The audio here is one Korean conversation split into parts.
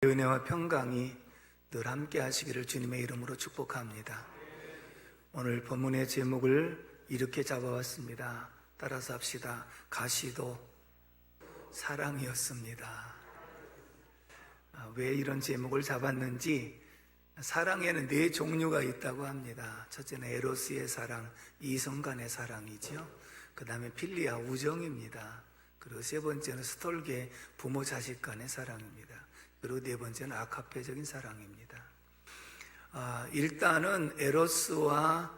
은혜와 평강이 늘 함께 하시기를 주님의 이름으로 축복합니다. 오늘 본문의 제목을 이렇게 잡아왔습니다. 따라서 합시다. 가시도 사랑이었습니다. 왜 이런 제목을 잡았는지, 사랑에는 네 종류가 있다고 합니다. 첫째는 에로스의 사랑, 이성 간의 사랑이죠. 그 다음에 필리아, 우정입니다. 그리고 세 번째는 스톨게, 부모 자식 간의 사랑입니다. 그리고 네 번째는 아카페적인 사랑입니다. 일단은 에로스와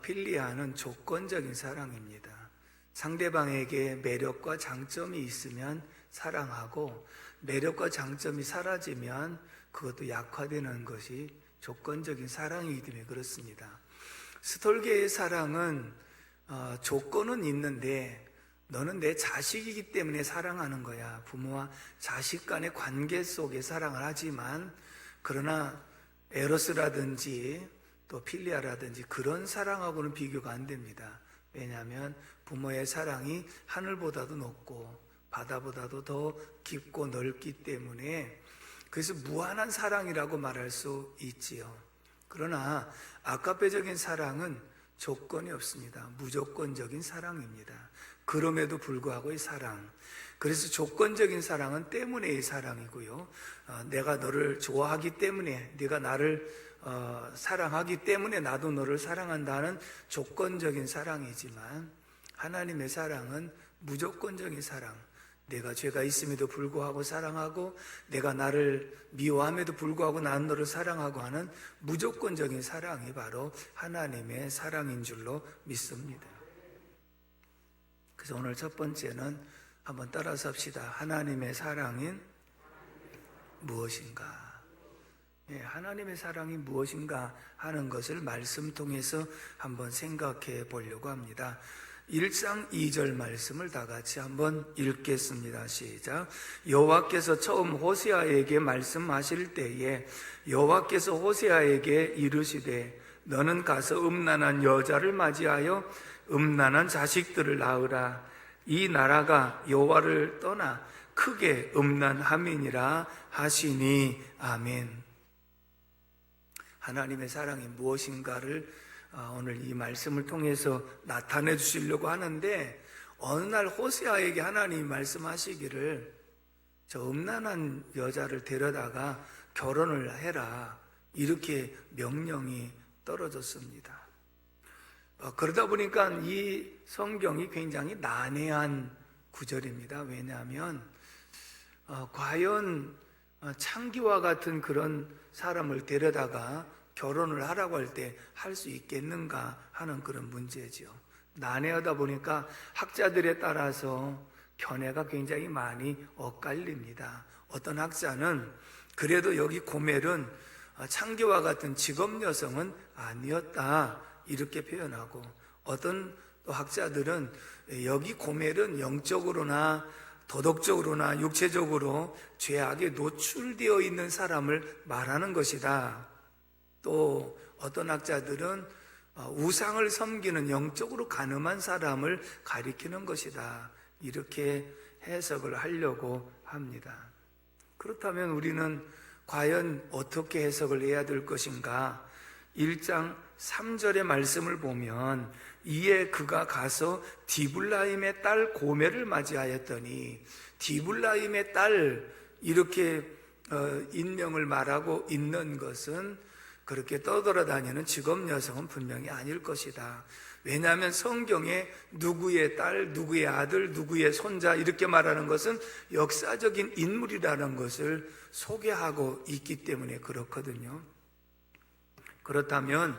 필리아는 조건적인 사랑입니다. 상대방에게 매력과 장점이 있으면 사랑하고, 매력과 장점이 사라지면 그것도 약화되는 것이 조건적인 사랑이기 때문에 그렇습니다. 스톨게의 사랑은 조건은 있는데, 너는 내 자식이기 때문에 사랑하는 거야. 부모와 자식 간의 관계 속에 사랑을 하지만, 그러나 에로스라든지 또 필리아라든지 그런 사랑하고는 비교가 안 됩니다. 왜냐하면 부모의 사랑이 하늘보다도 높고 바다보다도 더 깊고 넓기 때문에, 그래서 무한한 사랑이라고 말할 수 있지요. 그러나 아카페적인 사랑은 조건이 없습니다. 무조건적인 사랑입니다. 그럼에도 불구하고의 사랑. 그래서 조건적인 사랑은 때문에의 사랑이고요. 내가 너를 좋아하기 때문에, 네가 나를 사랑하기 때문에 나도 너를 사랑한다는 조건적인 사랑이지만, 하나님의 사랑은 무조건적인 사랑. 내가 죄가 있음에도 불구하고 사랑하고, 내가 나를 미워함에도 불구하고 난 너를 사랑하고 하는 무조건적인 사랑이 바로 하나님의 사랑인 줄로 믿습니다. 그래서 오늘 첫 번째는 한번 따라서 합시다. 하나님의 사랑인 무엇인가? 하나님의 사랑이 무엇인가 하는 것을 말씀 통해서 한번 생각해 보려고 합니다. 1장 2절 말씀을 다 같이 한번 읽겠습니다. 시작. 여호와께서 처음 호세아에게 말씀하실 때에 여호와께서 호세아에게 이르시되 너는 가서 음란한 여자를 맞이하여 음란한 자식들을 낳으라. 이 나라가 여호와를 떠나 크게 음란함이니라 하시니. 아멘. 하나님의 사랑이 무엇인가를 오늘 이 말씀을 통해서 나타내 주시려고 하는데, 어느 날 호세아에게 하나님이 말씀하시기를 저 음란한 여자를 데려다가 결혼을 해라, 이렇게 명령이 떨어졌습니다. 그러다 보니까 이 성경이 굉장히 난해한 구절입니다. 왜냐하면 과연 창기와 같은 그런 사람을 데려다가 결혼을 하라고 할 때 할 수 있겠는가 하는 그런 문제지요. 난해하다 보니까 학자들에 따라서 견해가 굉장히 많이 엇갈립니다. 어떤 학자는 그래도 여기 고멜은 창기와 같은 직업 여성은 아니었다, 이렇게 표현하고, 어떤 또 학자들은 여기 고멜은 영적으로나 도덕적으로나 육체적으로 죄악에 노출되어 있는 사람을 말하는 것이다. 또 어떤 학자들은 우상을 섬기는 영적으로 가늠한 사람을 가리키는 것이다, 이렇게 해석을 하려고 합니다. 그렇다면 우리는 과연 어떻게 해석을 해야 될 것인가? 1장 3절의 말씀을 보면, 이에 그가 가서 디블라임의 딸 고멜을 맞이하였더니, 디블라임의 딸 이렇게 인명을 말하고 있는 것은 그렇게 떠돌아다니는 직업 여성은 분명히 아닐 것이다. 왜냐하면 성경에 누구의 딸, 누구의 아들, 누구의 손자 이렇게 말하는 것은 역사적인 인물이라는 것을 소개하고 있기 때문에 그렇거든요. 그렇다면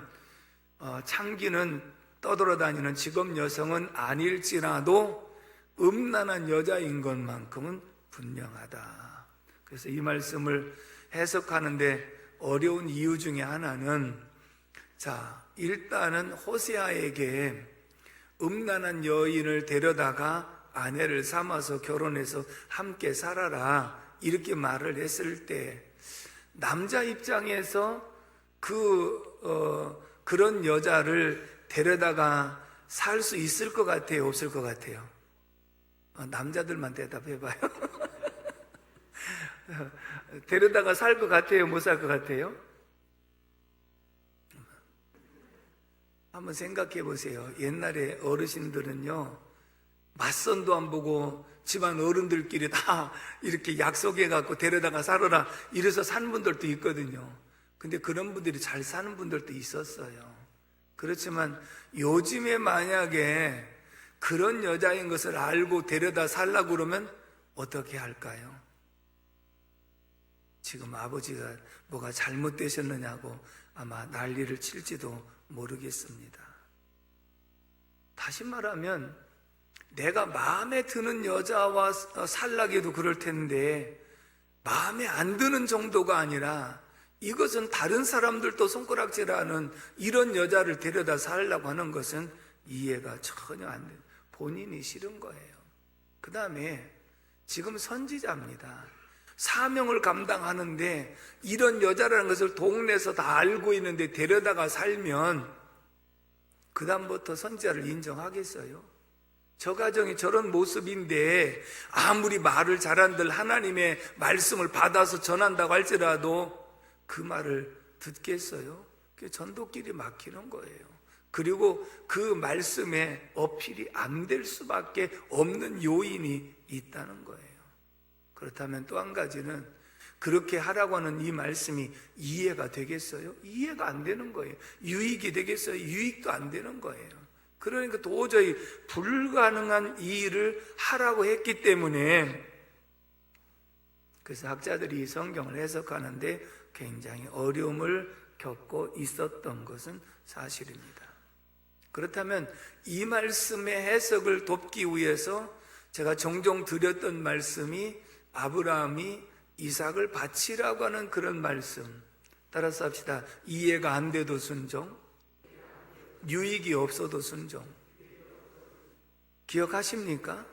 창기는 떠돌아다니는 직업 여성은 아닐지라도 음란한 여자인 것만큼은 분명하다. 그래서 이 말씀을 해석하는데 어려운 이유 중에 하나는, 일단은 호세아에게 음란한 여인을 데려다가 아내를 삼아서 결혼해서 함께 살아라, 이렇게 말을 했을 때 남자 입장에서 그런 여자를 데려다가 살 수 있을 것 같아요, 없을 것 같아요? 남자들만 대답해봐요. 데려다가 살 것 같아요? 못 살 것 같아요? 한번 생각해 보세요. 옛날에 어르신들은요, 맞선도 안 보고 집안 어른들끼리 다 이렇게 약속해 갖고 데려다가 살아라 이래서 사는 분들도 있거든요. 근데 그런 분들이 잘 사는 분들도 있었어요. 그렇지만 요즘에 만약에 그런 여자인 것을 알고 데려다 살라고 그러면 어떻게 할까요? 지금 아버지가 뭐가 잘못되셨느냐고 아마 난리를 칠지도 모르겠습니다. 다시 말하면 내가 마음에 드는 여자와 살라기도 그럴 텐데 마음에 안 드는 정도가 아니라 이것은 다른 사람들도 손가락질하는 이런 여자를 데려다 살려고 하는 것은 이해가 전혀 안 돼요. 본인이 싫은 거예요. 그 다음에 지금 선지자입니다. 사명을 감당하는데 이런 여자라는 것을 동네에서 다 알고 있는데 데려다가 살면 그 다음부터 선지자를 인정하겠어요? 저 가정이 저런 모습인데 아무리 말을 잘한들 하나님의 말씀을 받아서 전한다고 할지라도 그 말을 듣겠어요? 그게 전도끼리 막히는 거예요. 그리고 그 말씀에 어필이 안 될 수밖에 없는 요인이 있다는 거예요. 그렇다면 또 한 가지는 그렇게 하라고 하는 이 말씀이 이해가 되겠어요? 이해가 안 되는 거예요. 유익이 되겠어요? 유익도 안 되는 거예요. 그러니까 도저히 불가능한 이 일을 하라고 했기 때문에 그래서 학자들이 성경을 해석하는데 굉장히 어려움을 겪고 있었던 것은 사실입니다. 그렇다면 이 말씀의 해석을 돕기 위해서 제가 종종 드렸던 말씀이 아브라함이 이삭을 바치라고 하는 그런 말씀, 따라서 합시다. 이해가 안 돼도 순종, 유익이 없어도 순종. 기억하십니까?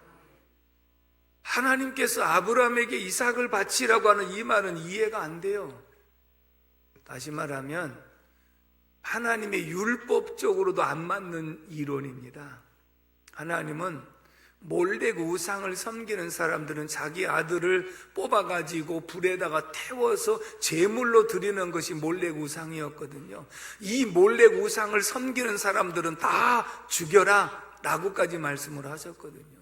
하나님께서 아브라함에게 이삭을 바치라고 하는 이 말은 이해가 안 돼요. 다시 말하면 하나님의 율법적으로도 안 맞는 이론입니다. 하나님은 몰렉 우상을 섬기는 사람들은 자기 아들을 뽑아가지고 불에다가 태워서 제물로 드리는 것이 몰렉 우상이었거든요. 이 몰렉 우상을 섬기는 사람들은 다 죽여라 라고까지 말씀을 하셨거든요.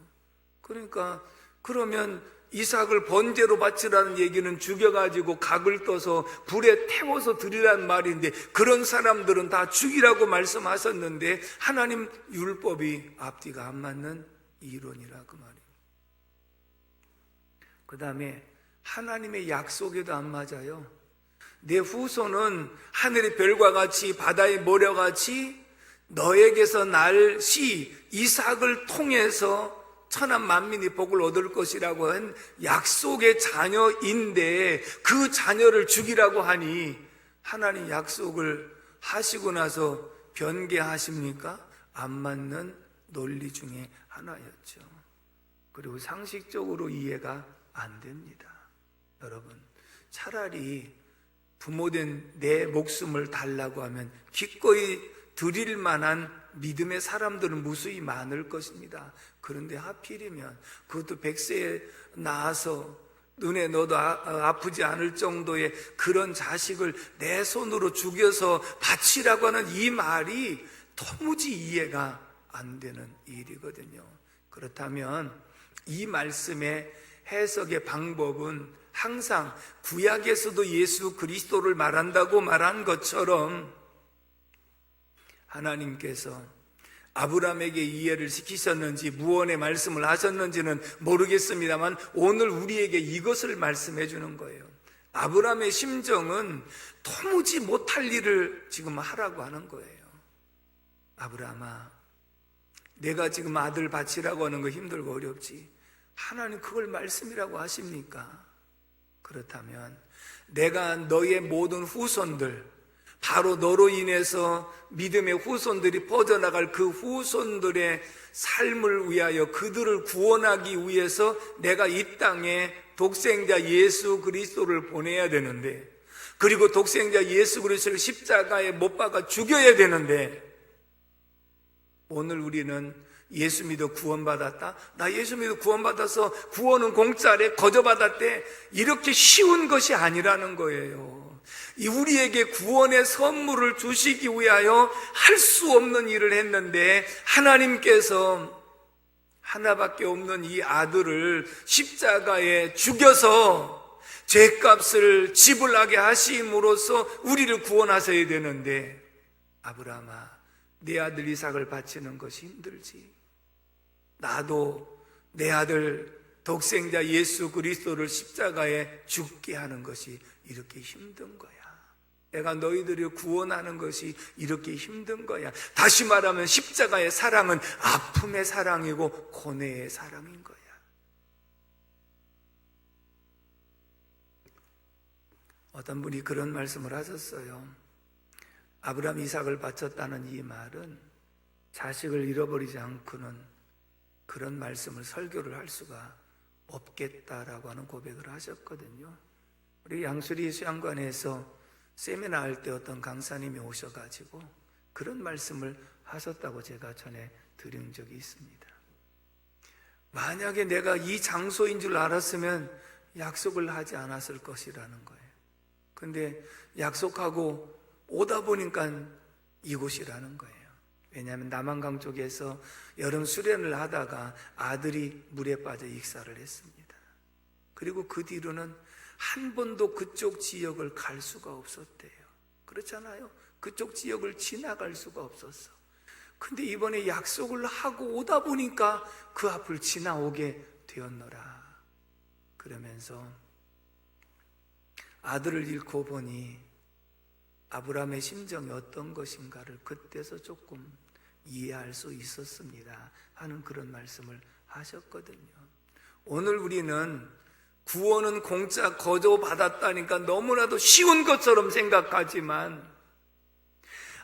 그러니까 그러면 이삭을 번제로 바치라는 얘기는 죽여가지고 각을 떠서 불에 태워서 드리라는 말인데 그런 사람들은 다 죽이라고 말씀하셨는데 하나님 율법이 앞뒤가 안 맞는 이론이라 그 말이에요. 그 다음에 하나님의 약속에도 안 맞아요. 내 후손은 하늘의 별과 같이 바다의 모래같이 너에게서 날 시 이삭을 통해서 천한 만민이 복을 얻을 것이라고 한 약속의 자녀인데 그 자녀를 죽이라고 하니 하나님 약속을 하시고 나서 변개하십니까? 안 맞는 논리 중에 하나였죠. 그리고 상식적으로 이해가 안 됩니다. 여러분, 차라리 부모된 내 목숨을 달라고 하면 기꺼이 드릴 만한 믿음의 사람들은 무수히 많을 것입니다. 그런데 하필이면 그것도 100세에 낳아서 눈에 넣어도 아프지 않을 정도의 그런 자식을 내 손으로 죽여서 바치라고 하는 이 말이 도무지 이해가 안 되는 일이거든요. 그렇다면 이 말씀의 해석의 방법은 항상 구약에서도 예수 그리스도를 말한다고 말한 것처럼 하나님께서 아브라함에게 이해를 시키셨는지 무언의 말씀을 하셨는지는 모르겠습니다만 오늘 우리에게 이것을 말씀해 주는 거예요. 아브라함의 심정은 도무지 못할 일을 지금 하라고 하는 거예요. 아브라함아, 내가 지금 아들 바치라고 하는 거 힘들고 어렵지. 하나님 그걸 말씀이라고 하십니까? 그렇다면 내가 너의 모든 후손들, 바로 너로 인해서 믿음의 후손들이 퍼져나갈 그 후손들의 삶을 위하여 그들을 구원하기 위해서 내가 이 땅에 독생자 예수 그리스도를 보내야 되는데, 그리고 독생자 예수 그리스도를 십자가에 못 박아 죽여야 되는데, 오늘 우리는 예수 믿어 구원받았다? 나 예수 믿어 구원받아서 구원은 공짜래 거저받았대. 이렇게 쉬운 것이 아니라는 거예요. 우리에게 구원의 선물을 주시기 위하여 할 수 없는 일을 했는데 하나님께서 하나밖에 없는 이 아들을 십자가에 죽여서 죄값을 지불하게 하심으로써 우리를 구원하셔야 되는데, 아브라함아, 내 아들 이삭을 바치는 것이 힘들지. 나도 내 아들 독생자 예수 그리스도를 십자가에 죽게 하는 것이 이렇게 힘든 거야. 내가 너희들을 구원하는 것이 이렇게 힘든 거야. 다시 말하면 십자가의 사랑은 아픔의 사랑이고 고뇌의 사랑인 거야. 어떤 분이 그런 말씀을 하셨어요. 아브라함 이삭을 바쳤다는 이 말은 자식을 잃어버리지 않고는 그런 말씀을 설교를 할 수가 없겠다라고 하는 고백을 하셨거든요. 우리 양수리 수양관에서 세미나 할 때 어떤 강사님이 오셔가지고 그런 말씀을 하셨다고 제가 전에 들은 적이 있습니다. 만약에 내가 이 장소인 줄 알았으면 약속을 하지 않았을 것이라는 거예요. 근데 약속하고 오다 보니까 이곳이라는 거예요. 왜냐하면 남한강 쪽에서 여름 수련을 하다가 아들이 물에 빠져 익사를 했습니다. 그리고 그 뒤로는 한 번도 그쪽 지역을 갈 수가 없었대요. 그렇잖아요. 그쪽 지역을 지나갈 수가 없었어. 근데 이번에 약속을 하고 오다 보니까 그 앞을 지나오게 되었노라. 그러면서 아들을 잃고 보니 아브라함의 심정이 어떤 것인가를 그때서 조금 이해할 수 있었습니다 하는 그런 말씀을 하셨거든요. 오늘 우리는 구원은 공짜 거저 받았다니까 너무나도 쉬운 것처럼 생각하지만,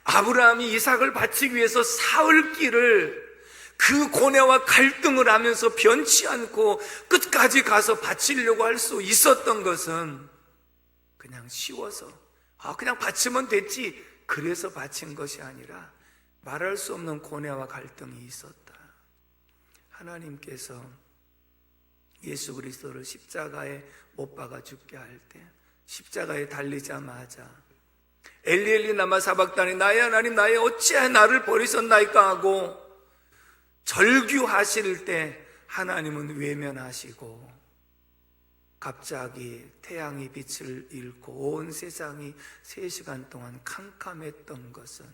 아브라함이 이삭을 바치기 위해서 사흘 길을 그 고뇌와 갈등을 하면서 변치 않고 끝까지 가서 바치려고 할 수 있었던 것은 그냥 쉬워서 그냥 바치면 됐지 그래서 바친 것이 아니라 말할 수 없는 고뇌와 갈등이 있었다. 하나님께서 예수 그리스도를 십자가에 못 박아 죽게 할 때, 십자가에 달리자마자 엘리 엘리 라마 사박다니 나의 하나님 나의 어찌하여 나를 버리셨나이까 하고 절규하실 때 하나님은 외면하시고 갑자기 태양이 빛을 잃고 온 세상이 3시간 동안 캄캄했던 것은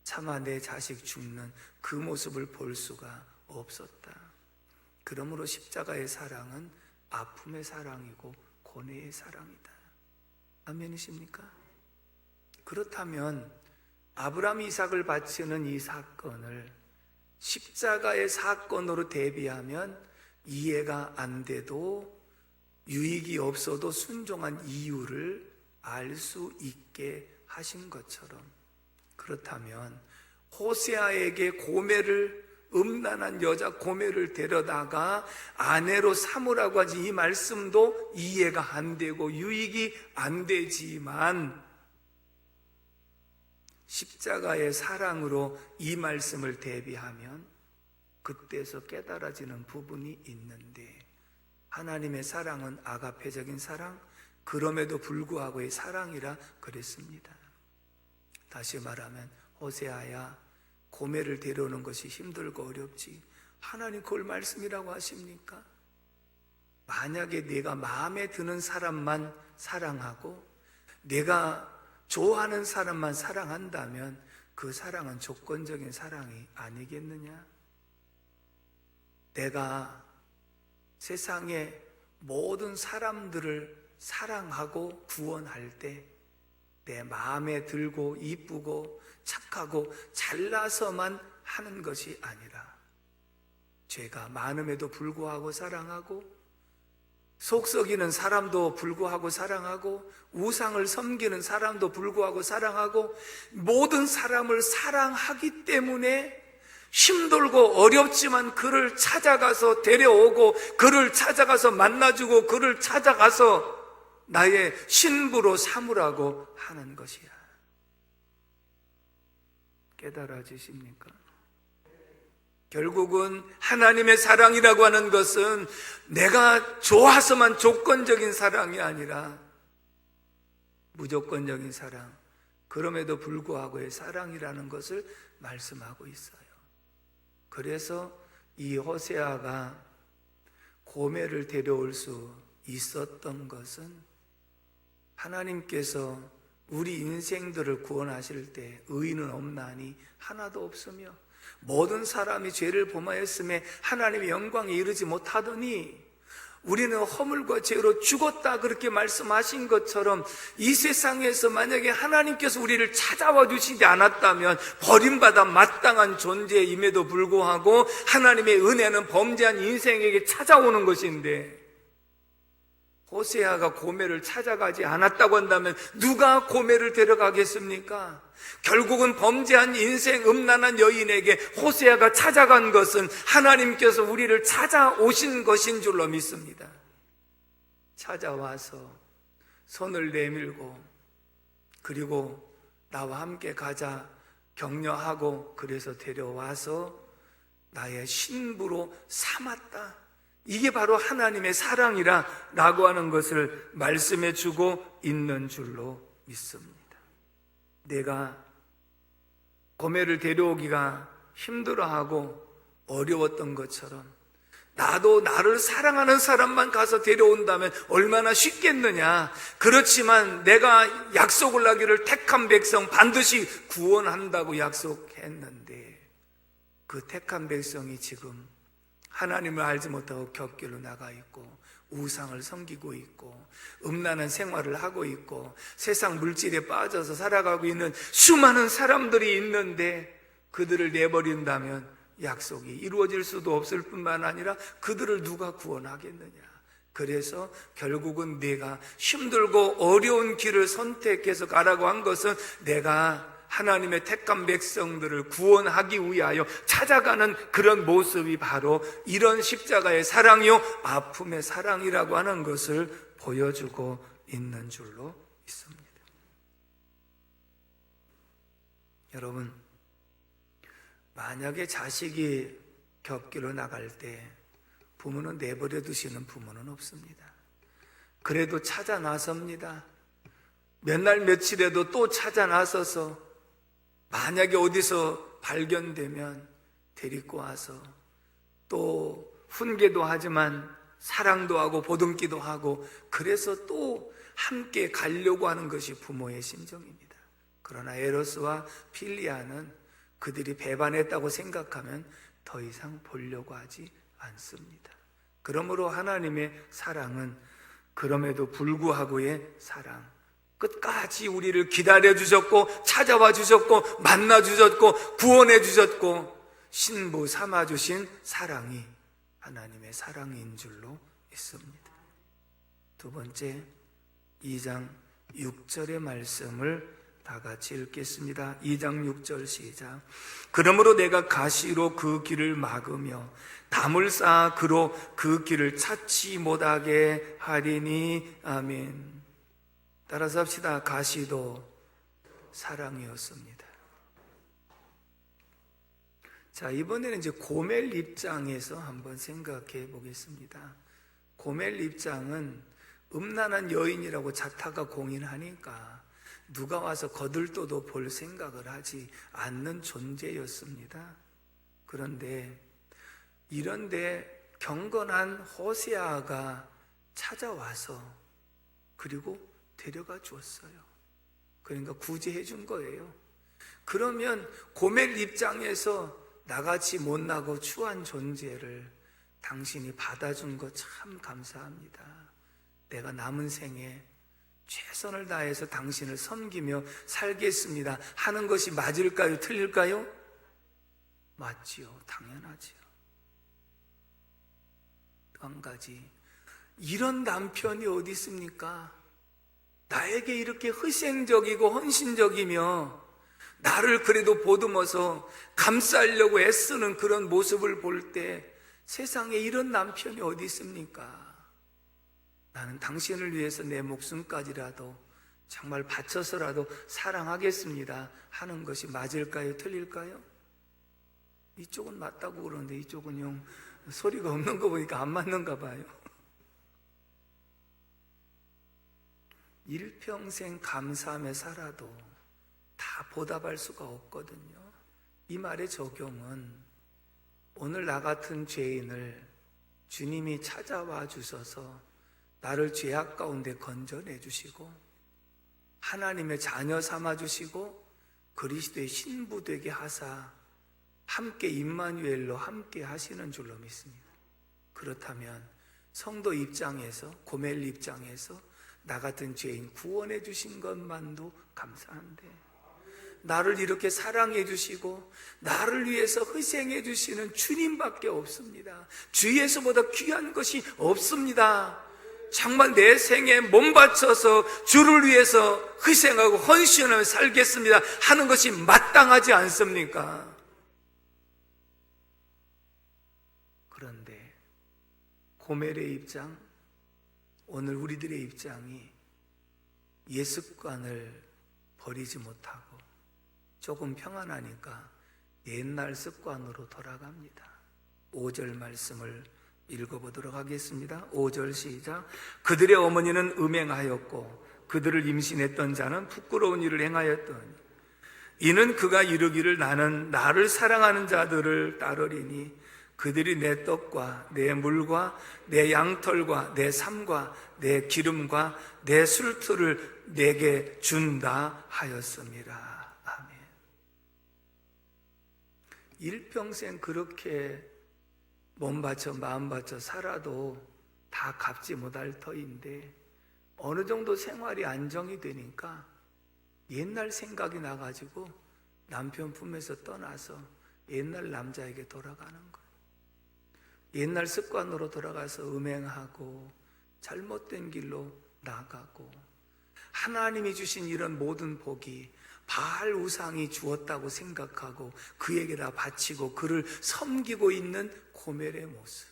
차마 내 자식 죽는 그 모습을 볼 수가 없었다. 그러므로 십자가의 사랑은 아픔의 사랑이고 고뇌의 사랑이다. 아멘이십니까? 그렇다면 아브라함이 이삭을 바치는 이 사건을 십자가의 사건으로 대비하면 이해가 안 돼도 유익이 없어도 순종한 이유를 알 수 있게 하신 것처럼, 그렇다면 호세아에게 음란한 여자 고멜을 데려다가 아내로 삼으라고 하지 이 말씀도 이해가 안 되고 유익이 안 되지만, 십자가의 사랑으로 이 말씀을 대비하면 그때서 깨달아지는 부분이 있는데, 하나님의 사랑은 아가페적인 사랑, 그럼에도 불구하고의 사랑이라 그랬습니다. 다시 말하면 호세아야, 고멜을 데려오는 것이 힘들고 어렵지 하나님 그걸 말씀이라고 하십니까? 만약에 내가 마음에 드는 사람만 사랑하고 내가 좋아하는 사람만 사랑한다면 그 사랑은 조건적인 사랑이 아니겠느냐? 내가 세상의 모든 사람들을 사랑하고 구원할 때 내 마음에 들고 이쁘고 착하고 잘나서만 하는 것이 아니라 죄가 많음에도 불구하고 사랑하고 속 썩이는 사람도 불구하고 사랑하고 우상을 섬기는 사람도 불구하고 사랑하고 모든 사람을 사랑하기 때문에 힘들고 어렵지만 그를 찾아가서 데려오고 그를 찾아가서 만나주고 그를 찾아가서 나의 신부로 삼으라고 하는 것이야. 깨달아지십니까? 결국은 하나님의 사랑이라고 하는 것은 내가 좋아서만 조건적인 사랑이 아니라 무조건적인 사랑, 그럼에도 불구하고의 사랑이라는 것을 말씀하고 있어요. 그래서 이 호세아가 고멜을 데려올 수 있었던 것은 하나님께서 우리 인생들을 구원하실 때 의인은 없나니 하나도 없으며 모든 사람이 죄를 범하였음에 하나님의 영광에 이르지 못하더니 우리는 허물과 죄로 죽었다, 그렇게 말씀하신 것처럼 이 세상에서 만약에 하나님께서 우리를 찾아와 주시지 않았다면 버림받아 마땅한 존재임에도 불구하고 하나님의 은혜는 범죄한 인생에게 찾아오는 것인데, 호세아가 고멜을 찾아가지 않았다고 한다면 누가 고멜을 데려가겠습니까? 결국은 범죄한 인생 음란한 여인에게 호세아가 찾아간 것은 하나님께서 우리를 찾아오신 것인 줄로 믿습니다. 찾아와서 손을 내밀고 그리고 나와 함께 가자 격려하고 그래서 데려와서 나의 신부로 삼았다. 이게 바로 하나님의 사랑이라고 하는 것을 말씀해 주고 있는 줄로 믿습니다. 내가 고멜을 데려오기가 힘들어하고 어려웠던 것처럼 나도 나를 사랑하는 사람만 가서 데려온다면 얼마나 쉽겠느냐. 그렇지만 내가 약속을 하기를 택한 백성 반드시 구원한다고 약속했는데 그 택한 백성이 지금 하나님을 알지 못하고 곁길로 나가 있고 우상을 섬기고 있고 음란한 생활을 하고 있고 세상 물질에 빠져서 살아가고 있는 수많은 사람들이 있는데 그들을 내버린다면 약속이 이루어질 수도 없을 뿐만 아니라 그들을 누가 구원하겠느냐. 그래서 결국은 내가 힘들고 어려운 길을 선택해서 가라고 한 것은 내가 하나님의 택한 백성들을 구원하기 위하여 찾아가는 그런 모습이 바로 이런 십자가의 사랑이요 아픔의 사랑이라고 하는 것을 보여주고 있는 줄로 있습니다. 여러분, 만약에 자식이 곁길로 나갈 때 부모는 내버려 두시는 부모는 없습니다. 그래도 찾아 나섭니다. 몇 날 며칠에도 또 찾아 나서서 만약에 어디서 발견되면 데리고 와서 또 훈계도 하지만 사랑도 하고 보듬기도 하고 그래서 또 함께 가려고 하는 것이 부모의 심정입니다. 그러나 에로스와 필리아는 그들이 배반했다고 생각하면 더 이상 보려고 하지 않습니다. 그러므로 하나님의 사랑은 그럼에도 불구하고의 사랑, 끝까지 우리를 기다려 주셨고 찾아와 주셨고 만나 주셨고 구원해 주셨고 신부 삼아 주신 사랑이 하나님의 사랑인 줄로 믿습니다. 두 번째, 2장 6절의 말씀을 다 같이 읽겠습니다. 2장 6절 시작. 그러므로 내가 가시로 그 길을 막으며 담을 쌓아 그로 그 길을 찾지 못하게 하리니. 아멘. 따라서 합시다. 가시도 사랑이었습니다. 자, 이번에는 이제 고멜 입장에서 한번 생각해 보겠습니다. 고멜 입장은 음란한 여인이라고 자타가 공인하니까 누가 와서 거들떠도 볼 생각을 하지 않는 존재였습니다. 그런데 이런데 경건한 호세아가 찾아와서 그리고 데려가 주었어요. 그러니까 구제해 준 거예요. 그러면 고멜 입장에서 나같이 못나고 추한 존재를 당신이 받아준 거 참 감사합니다. 내가 남은 생에 최선을 다해서 당신을 섬기며 살겠습니다 하는 것이 맞을까요? 틀릴까요? 맞지요. 당연하지요. 또 한 가지, 이런 남편이 어디 있습니까? 나에게 이렇게 희생적이고 헌신적이며 나를 그래도 보듬어서 감싸려고 애쓰는 그런 모습을 볼 때 세상에 이런 남편이 어디 있습니까? 나는 당신을 위해서 내 목숨까지라도 정말 바쳐서라도 사랑하겠습니다 하는 것이 맞을까요? 틀릴까요? 이쪽은 맞다고 그러는데 이쪽은 영 소리가 없는 거 보니까 안 맞는가 봐요. 일평생 감사하며 살아도 다 보답할 수가 없거든요. 이 말의 적용은 오늘 나 같은 죄인을 주님이 찾아와 주셔서 나를 죄악 가운데 건져내 주시고 하나님의 자녀 삼아 주시고 그리스도의 신부 되게 하사 함께 임마누엘로 함께 하시는 줄로 믿습니다. 그렇다면 성도 입장에서, 고멜 입장에서 나 같은 죄인 구원해 주신 것만도 감사한데 나를 이렇게 사랑해 주시고 나를 위해서 희생해 주시는 주님밖에 없습니다. 주 예수보다 귀한 것이 없습니다. 정말 내 생에 몸 바쳐서 주를 위해서 희생하고 헌신하며 살겠습니다 하는 것이 마땅하지 않습니까? 그런데 고멜의 입장, 오늘 우리들의 입장이 옛 습관을 버리지 못하고 조금 평안하니까 옛날 습관으로 돌아갑니다. 5절 말씀을 읽어보도록 하겠습니다. 5절 시작. 그들의 어머니는 음행하였고 그들을 임신했던 자는 부끄러운 일을 행하였더니 이는 그가 이르기를 나는 나를 사랑하는 자들을 따르리니 그들이 내 떡과 내 물과 내 양털과 내 삶과 내 기름과 내 술틀을 내게 준다 하였습니다. 아멘. 일평생 그렇게 몸 바쳐 마음 바쳐 살아도 다 갚지 못할 터인데 어느 정도 생활이 안정이 되니까 옛날 생각이 나가지고 남편 품에서 떠나서 옛날 남자에게 돌아가는 거예요. 옛날 습관으로 돌아가서 음행하고 잘못된 길로 나가고 하나님이 주신 이런 모든 복이 바알 우상이 주었다고 생각하고 그에게 다 바치고 그를 섬기고 있는 고멜의 모습.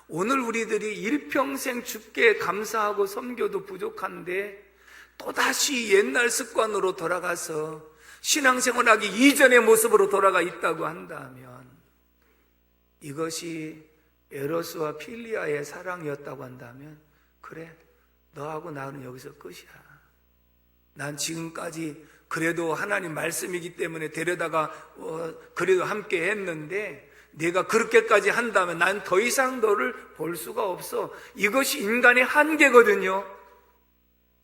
오늘 우리들이 일평생 주께 감사하고 섬겨도 부족한데 또다시 옛날 습관으로 돌아가서 신앙생활하기 이전의 모습으로 돌아가 있다고 한다면 이것이 에로스와 필리아의 사랑이었다고 한다면 그래, 너하고 나는 여기서 끝이야. 난 지금까지 그래도 하나님 말씀이기 때문에 데려다가 그래도 함께 했는데 내가 그렇게까지 한다면 난 더 이상 너를 볼 수가 없어. 이것이 인간의 한계거든요.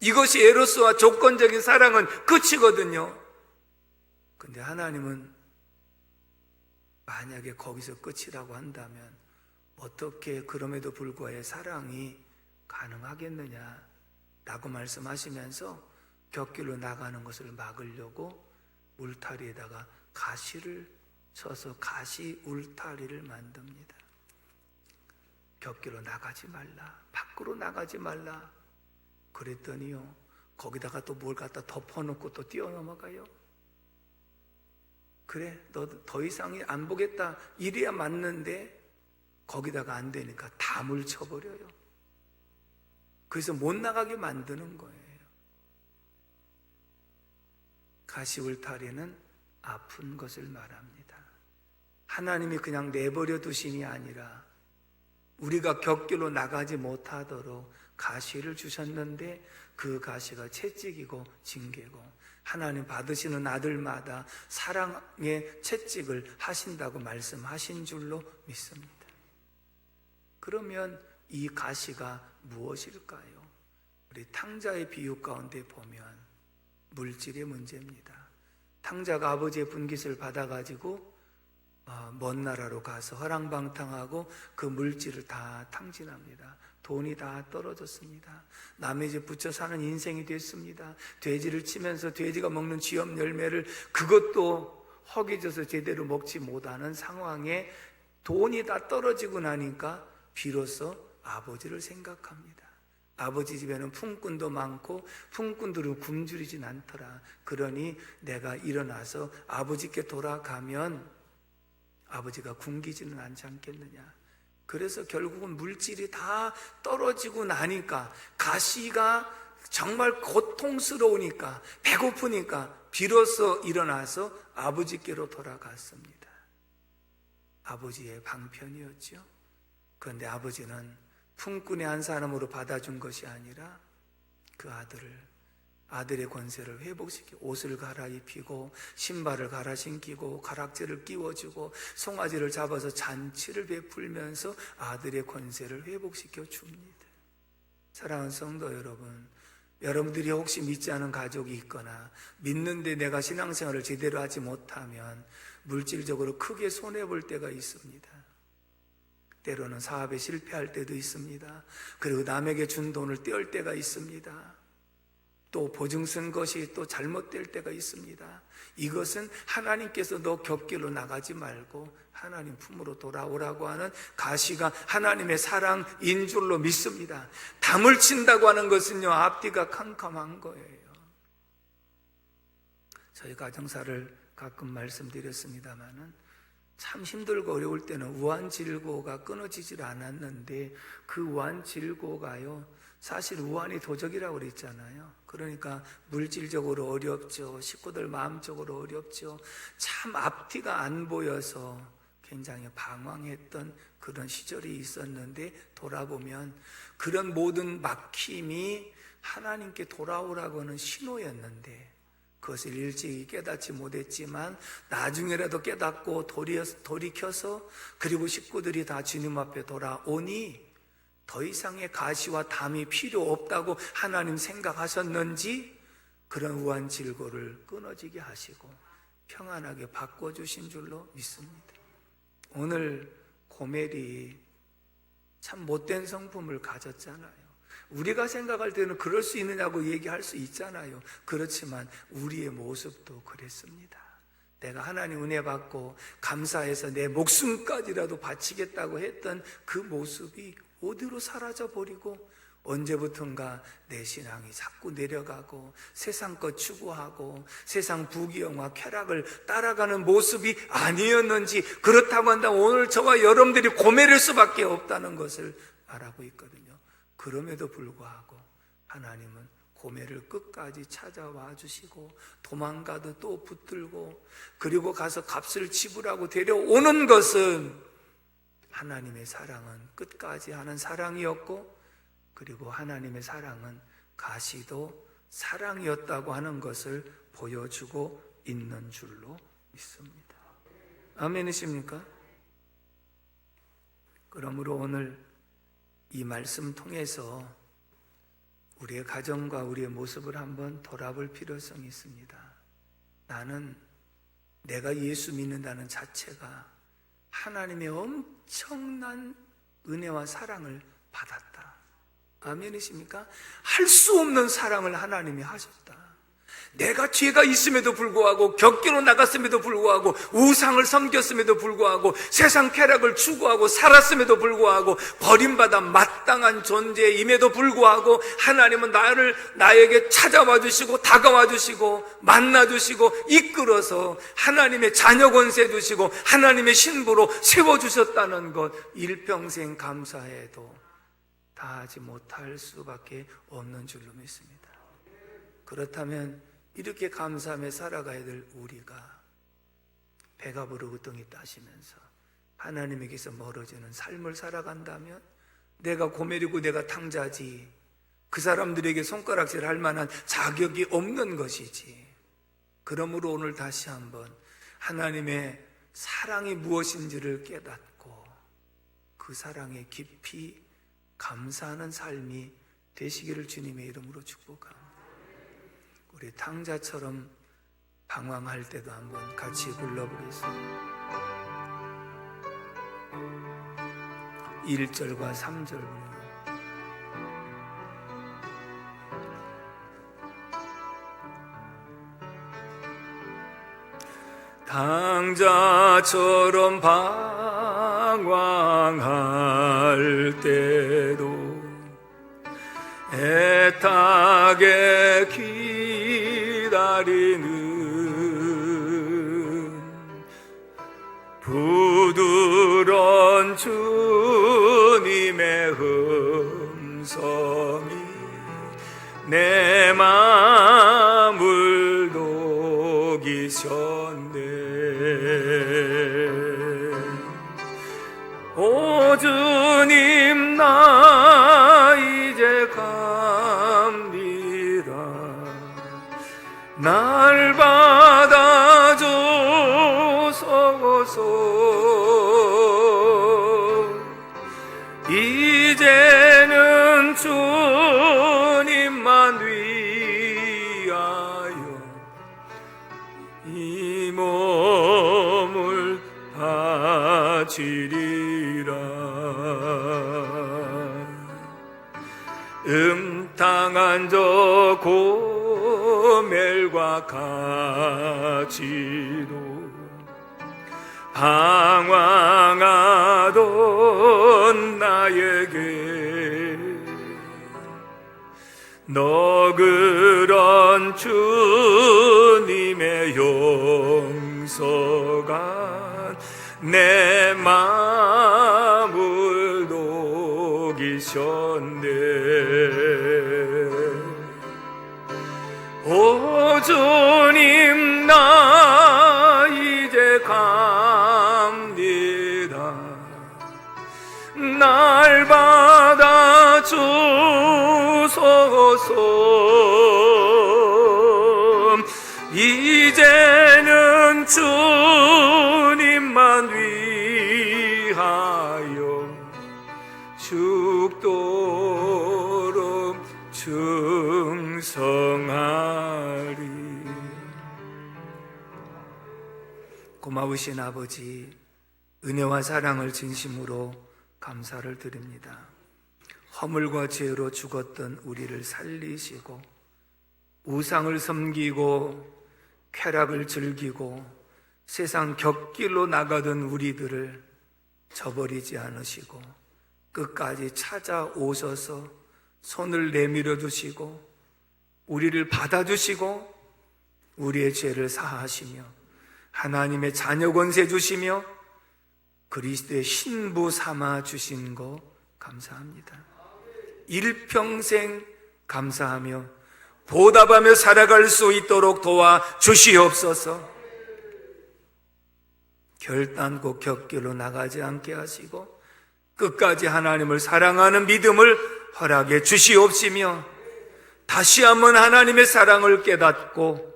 이것이 에로스와 조건적인 사랑은 끝이거든요. 근데 하나님은 만약에 거기서 끝이라고 한다면 어떻게 그럼에도 불구하고 사랑이 가능하겠느냐 라고 말씀하시면서 곁길로 나가는 것을 막으려고 울타리에다가 가시를 쳐서 가시 울타리를 만듭니다. 곁길로 나가지 말라, 밖으로 나가지 말라. 그랬더니요, 거기다가 또 뭘 갖다 덮어놓고 또 뛰어넘어가요. 그래, 너 더 이상이 안 보겠다 이래야 맞는데 거기다가 안 되니까 다 물쳐버려요. 그래서 못 나가게 만드는 거예요. 가시 울타리는 아픈 것을 말합니다. 하나님이 그냥 내버려 두심이 아니라 우리가 곁길로 나가지 못하도록 가시를 주셨는데 그 가시가 채찍이고 징계고 하나님 받으시는 아들마다 사랑의 채찍을 하신다고 말씀하신 줄로 믿습니다. 그러면 이 가시가 무엇일까요? 우리 탕자의 비유 가운데 보면 물질의 문제입니다. 탕자가 아버지의 분깃을 받아가지고 먼 나라로 가서 허랑방탕하고 그 물질을 다 탕진합니다. 돈이 다 떨어졌습니다. 남의 집 붙여 사는 인생이 됐습니다. 돼지를 치면서 돼지가 먹는 쥐염 열매를 그것도 허기져서 제대로 먹지 못하는 상황에 돈이 다 떨어지고 나니까 비로소 아버지를 생각합니다. 아버지 집에는 품꾼도 많고 품꾼들은 굶주리진 않더라. 그러니 내가 일어나서 아버지께 돌아가면 아버지가 굶기지는 않지 않겠느냐. 그래서 결국은 물질이 다 떨어지고 나니까 가시가 정말 고통스러우니까, 배고프니까 비로소 일어나서 아버지께로 돌아갔습니다. 아버지의 방편이었죠. 그런데 아버지는 품꾼의 한 사람으로 받아준 것이 아니라 그 아들의 권세를 회복시키고 옷을 갈아입히고 신발을 갈아 신기고 가락지를 끼워주고 송아지를 잡아서 잔치를 베풀면서 아들의 권세를 회복시켜 줍니다. 사랑하는 성도 여러분, 여러분들이 혹시 믿지 않은 가족이 있거나 믿는데 내가 신앙생활을 제대로 하지 못하면 물질적으로 크게 손해볼 때가 있습니다. 때로는 사업에 실패할 때도 있습니다. 그리고 남에게 준 돈을 떼올 때가 있습니다. 또 보증 쓴 것이 또 잘못될 때가 있습니다. 이것은 하나님께서 너 곁길로 나가지 말고 하나님 품으로 돌아오라고 하는 가시가 하나님의 사랑인 줄로 믿습니다. 담을 친다고 하는 것은요, 앞뒤가 캄캄한 거예요. 저희 가정사를 가끔 말씀드렸습니다마는 참 힘들고 어려울 때는 우환질고가 끊어지질 않았는데 그 우환질고가요, 사실 우환이 도적이라고 그랬잖아요. 그러니까 물질적으로 어렵죠. 식구들 마음적으로 어렵죠. 참 앞뒤가 안 보여서 굉장히 방황했던 그런 시절이 있었는데 돌아보면 그런 모든 막힘이 하나님께 돌아오라고 하는 신호였는데 그것을 일찍이 깨닫지 못했지만 나중에라도 깨닫고 돌이켜서 그리고 식구들이 다 주님 앞에 돌아오니 더 이상의 가시와 담이 필요 없다고 하나님 생각하셨는지 그런 우환질고를 끊어지게 하시고 평안하게 바꿔주신 줄로 믿습니다. 오늘 고멜이 참 못된 성품을 가졌잖아요. 우리가 생각할 때는 그럴 수 있느냐고 얘기할 수 있잖아요. 그렇지만 우리의 모습도 그랬습니다. 내가 하나님 은혜 받고 감사해서 내 목숨까지라도 바치겠다고 했던 그 모습이 어디로 사라져버리고 언제부턴가 내 신앙이 자꾸 내려가고 세상 것 추구하고 세상 부귀영화 쾌락을 따라가는 모습이 아니었는지, 그렇다고 한다면 오늘 저와 여러분들이 고멜일 수밖에 없다는 것을 말하고 있거든요. 그럼에도 불구하고 하나님은 고멜을 끝까지 찾아와 주시고 도망가도 또 붙들고 그리고 가서 값을 지불하고 데려오는 것은 하나님의 사랑은 끝까지 하는 사랑이었고, 그리고 하나님의 사랑은 가시도 사랑이었다고 하는 것을 보여주고 있는 줄로 믿습니다. 아멘이십니까? 그러므로 오늘 이 말씀 통해서 우리의 가정과 우리의 모습을 한번 돌아볼 필요성이 있습니다. 나는 내가 예수 믿는다는 자체가 하나님의 엄청난 은혜와 사랑을 받았다. 아멘이십니까? 할 수 없는 사랑을 하나님이 하셨다. 내가 죄가 있음에도 불구하고 격기로 나갔음에도 불구하고 우상을 섬겼음에도 불구하고 세상 쾌락을 추구하고 살았음에도 불구하고 버림받아 마땅한 존재임에도 불구하고 하나님은 나에게 찾아와 주시고 다가와 주시고 만나 주시고 이끌어서 하나님의 자녀 권세 주시고 하나님의 신부로 세워주셨다는 것, 일평생 감사해도 다 하지 못할 수밖에 없는 줄로 믿습니다. 그렇다면 이렇게 감사하며 살아가야 될 우리가 배가 부르고 똥이 따시면서 하나님에게서 멀어지는 삶을 살아간다면 내가 고멜이고 내가 탕자지, 그 사람들에게 손가락질 할 만한 자격이 없는 것이지. 그러므로 오늘 다시 한번 하나님의 사랑이 무엇인지를 깨닫고 그 사랑에 깊이 감사하는 삶이 되시기를 주님의 이름으로 축복합니다. 우리 탕자처럼 방황할 때도 한번 같이 불러보겠습니다. 1절과 3절 탕자처럼 방황할 때도 애타게 기다리는 부드러운 주님의 음성이 내 내 마음을 녹이셨네. 오 주님, 나 이제 갑니다. 날 받아주소서. 이제는 주님만 위하여 이 몸을 바치리라. 음탕한 저 고멜과 같이도 방황하던 나에게 너그런 주님의 용서가 내 마음을 녹이셨네. 오 주님, 나 이제 갑니다. 날 받아주소서. 이제는 주님만 위하여 죽도록 충성하리. 고마우신 아버지, 은혜와 사랑을 진심으로 감사를 드립니다. 허물과 죄로 죽었던 우리를 살리시고 우상을 섬기고 쾌락을 즐기고 세상 곁길로 나가던 우리들을 저버리지 않으시고 끝까지 찾아오셔서 손을 내밀어 주시고 우리를 받아주시고 우리의 죄를 사하시며 하나님의 자녀 권세 주시며 그리스도의 신부 삼아 주신 거 감사합니다. 일평생 감사하며 보답하며 살아갈 수 있도록 도와 주시옵소서. 결단코 곁길로 나가지 않게 하시고 끝까지 하나님을 사랑하는 믿음을 허락해 주시옵시며 다시 한번 하나님의 사랑을 깨닫고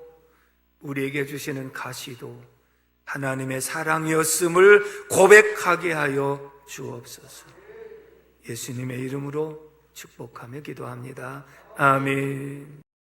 우리에게 주시는 가시도 하나님의 사랑이었음을 고백하게 하여 주옵소서. 예수님의 이름으로 축복하며 기도합니다. 아멘.